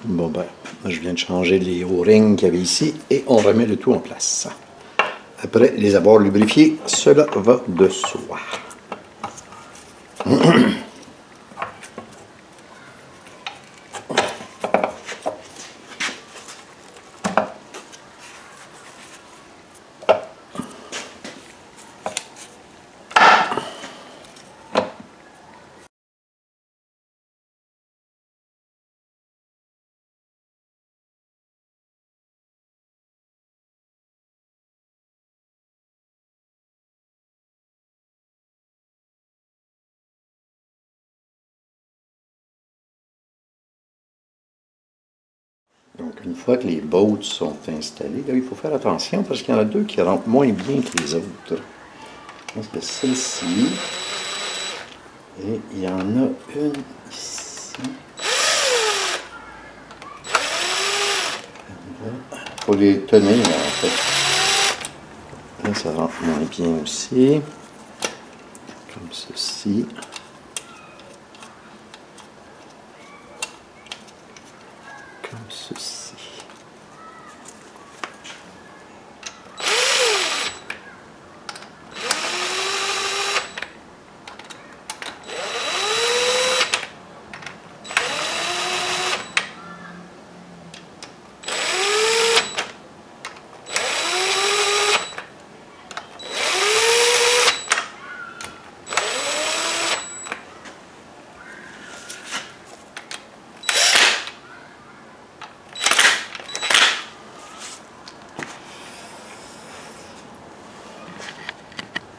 Bon ben, je viens de changer les O-rings qu'il y avait ici et on remet le tout en place. Après les avoir lubrifiés, cela va de soi. Donc, une fois que les bottes sont installées, là, il faut faire attention parce qu'il y en a deux qui rentrent moins bien que les autres. Je pense que celle-ci, et il y en a une ici. Il faut les tenir, en fait. Là, ça rentre moins bien aussi. Comme ceci. Comme ceci.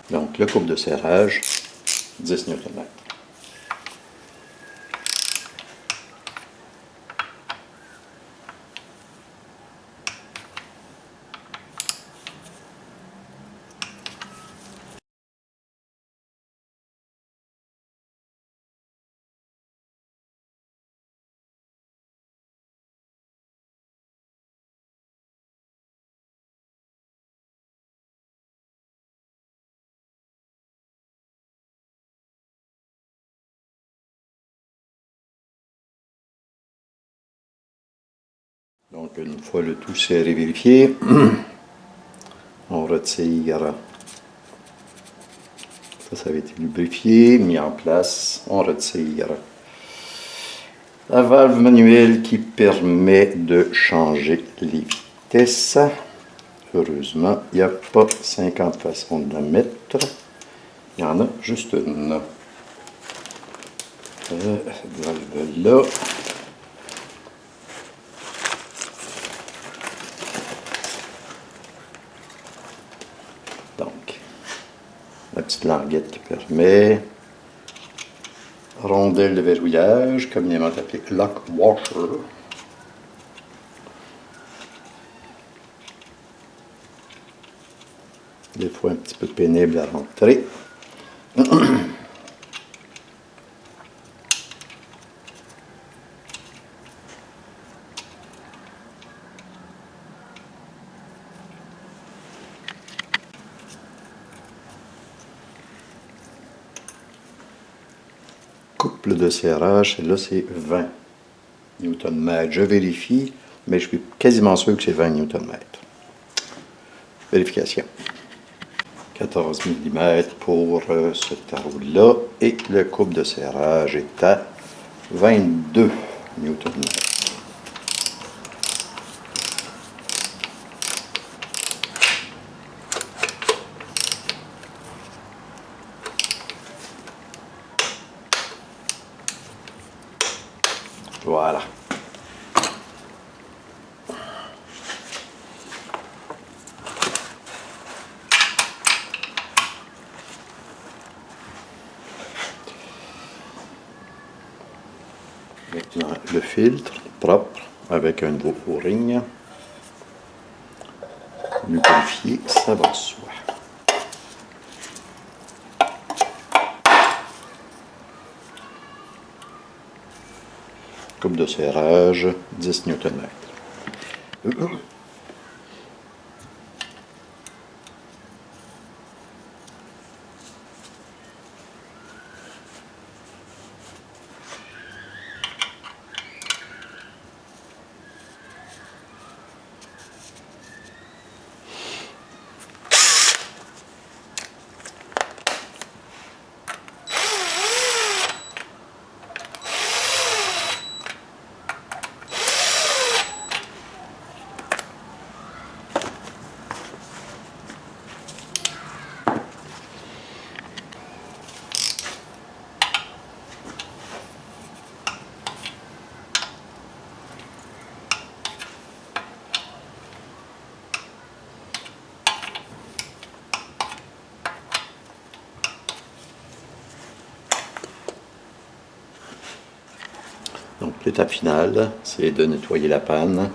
Donc, le couple de serrage, 10 Nm. Donc, une fois le tout serré vérifié, on retire. Ça avait été lubrifié, mis en place. On retire la valve manuelle qui permet de changer les vitesses. Heureusement, il n'y a pas 50 façons de la mettre. Il y en a juste une. Cette valve-là. Donc, la petite languette qui permet. Rondelle de verrouillage, communément appelée lock washer. Des fois un petit peu pénible à rentrer. Couple de serrage, celle-là c'est 20 Nm. Je vérifie, mais je suis quasiment sûr que c'est 20 Nm. Vérification. 14 mm pour ce tarot-là. Et le couple de serrage est à 22 Nm. Voilà. Maintenant, le filtre propre avec un nouveau O-ring. Lubrifié, ça va de soi. Coupe de serrage, 10 Nm. L'étape finale, c'est de nettoyer la panne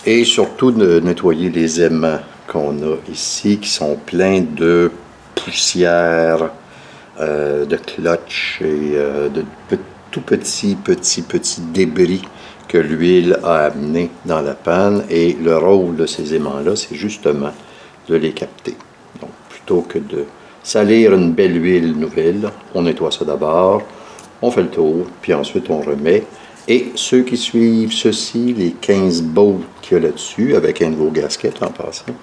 et surtout de nettoyer les aimants qu'on a ici qui sont pleins de poussière, de clutch et de tout petits débris que l'huile a amené dans la panne. Et le rôle de ces aimants-là, c'est justement de les capter. Donc, plutôt que de salir une belle huile nouvelle, on nettoie ça d'abord, on fait le tour, puis ensuite on remet. Et ceux qui suivent ceci, les 15 bolts qu'il y a là-dessus, avec un nouveau gasket en passant,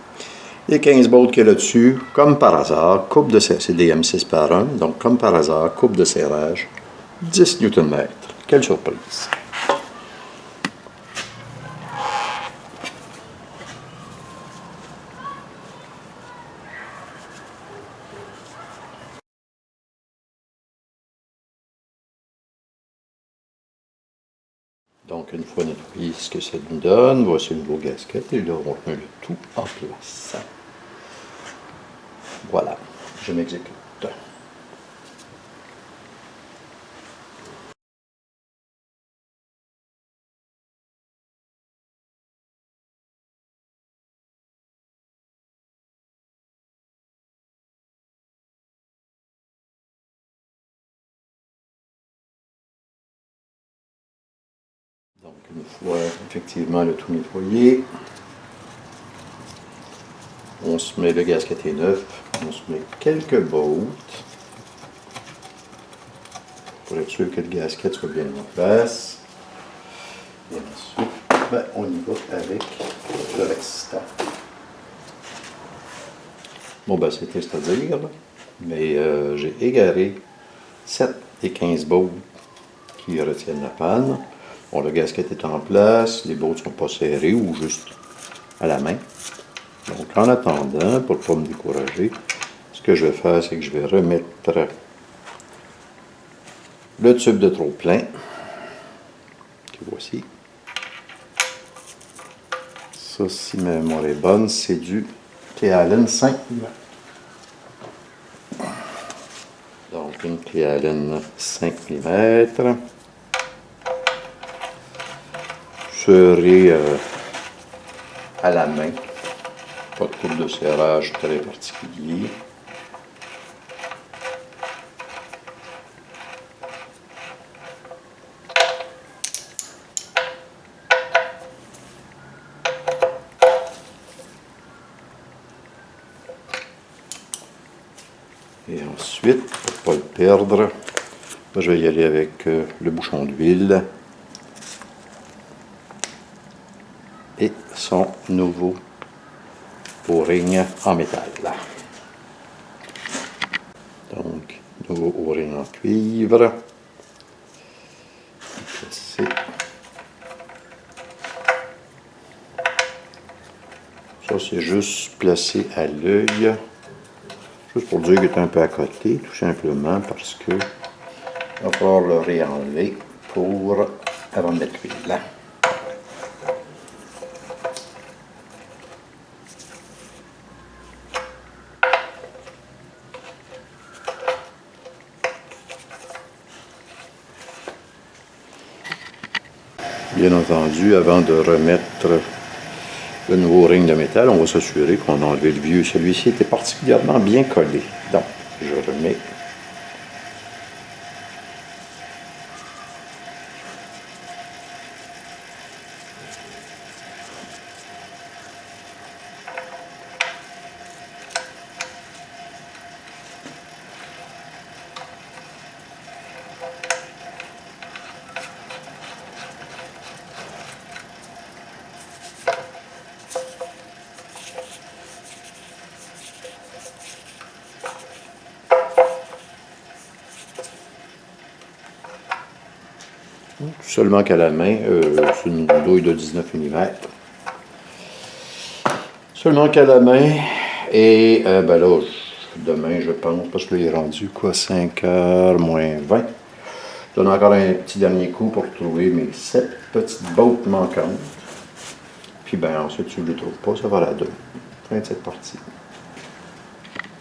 les 15 bolts qu'il y a là-dessus, comme par hasard, coupe de serrage, c'est des M6 par 1, donc comme par hasard, coupe de serrage, 10 Nm. Quelle surprise! Donc, une fois nettoyé ce que ça nous donne, voici le nouveau gasket, et là, on remet le tout en place. Voilà, je m'exécute. Donc, une fois effectivement le tout nettoyé, on se met, le gasket est neuf, on se met quelques bolts pour être sûr que le gasket soit bien en place. Et ensuite, ben, on y va avec le reste. Bon, ben, c'est triste à dire, là, mais j'ai égaré 7 des 15 bolts qui retiennent la panne. Bon, le gasket est en place, les bolts ne sont pas serrés ou juste à la main. Donc, en attendant, pour ne pas me décourager, ce que je vais faire, c'est que je vais remettre le tube de trop-plein, que voici. Ça, si ma mémoire est bonne, c'est du clé Allen 5 mm. Donc, une clé Allen 5 mm. Serré à la main. Pas de coupe de serrage très particulier. Et ensuite, pour ne pas le perdre, je vais y aller avec le bouchon d'huile et son nouveau O-ring en métal. Donc, nouveau O-ring en cuivre. Ça, c'est juste placé à l'œil. Juste pour dire qu'il est un peu à côté, tout simplement parce que il va falloir le réenlever avant de mettre l'huile. Bien entendu, avant de remettre le nouveau ring de métal, on va s'assurer qu'on a enlevé le vieux. Celui-ci était particulièrement bien collé. Donc, je remets. Seulement qu'à la main, c'est une douille de 19 mm. Seulement qu'à la main, et ben là, demain je pense, parce que là il est rendu quoi, 5h moins 20. Je donne encore un petit dernier coup pour trouver mes 7 petites bottes manquantes. Puis ben ensuite, si je ne les trouve pas, ça va à la 2. Fin de cette partie.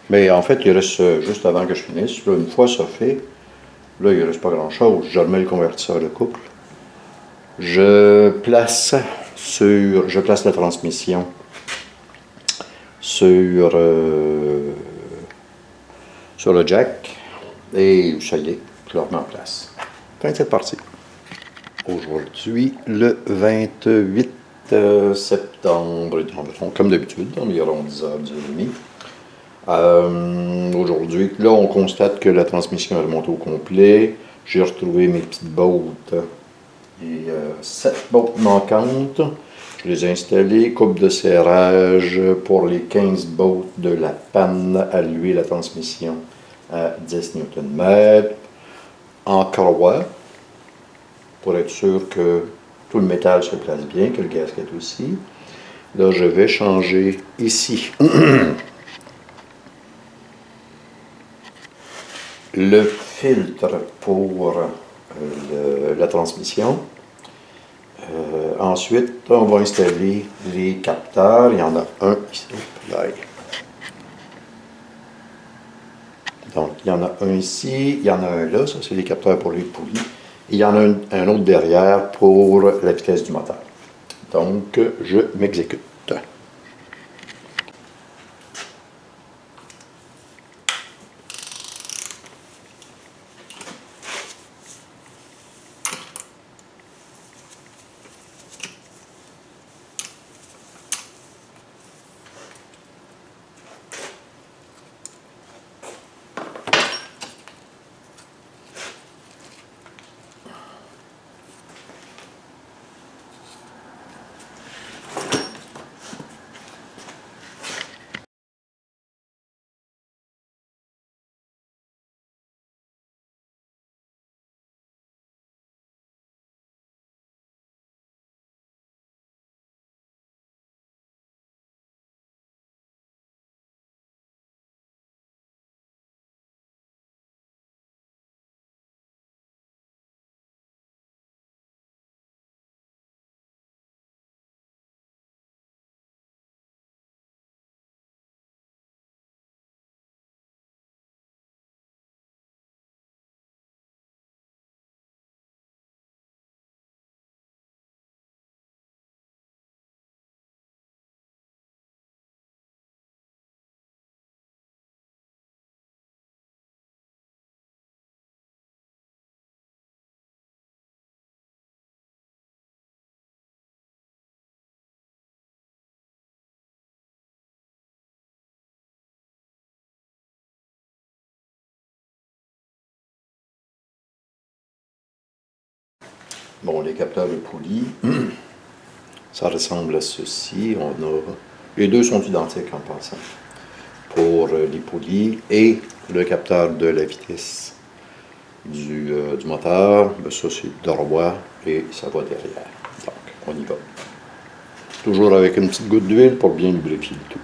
Mais en fait, il reste juste avant que je finisse. Là, une fois ça fait, là, il ne reste pas grand-chose. Je remets le convertisseur de couple. Je place la transmission sur le jack et ça y est, je le remets en place. Fin de cette partie. Aujourd'hui, le 28 septembre, comme d'habitude, environ 10h30. Aujourd'hui, là, on constate que la transmission est remontée au complet. J'ai retrouvé mes petites bottes. Et 7 bottes manquantes. Je les ai installées. Coupe de serrage pour les 15 bottes de la panne à l'huile à transmission à 10 Nm. En croix, pour être sûr que tout le métal se place bien, que le gasket aussi. Là, je vais changer ici le filtre pour la transmission. Ensuite, on va installer les capteurs. Il y en a un ici. Donc, il y en a un ici, il y en a un là. Ça, c'est les capteurs pour les poulies. Et il y en a un autre derrière pour la vitesse du moteur. Donc, je m'exécute. Bon, les capteurs de poulie, ça ressemble à ceci. Les deux sont identiques en passant. Pour les poulies et le capteur de la vitesse du moteur, ben ça c'est droit et ça va derrière. Donc, on y va. Toujours avec une petite goutte d'huile pour bien lubrifier le tout.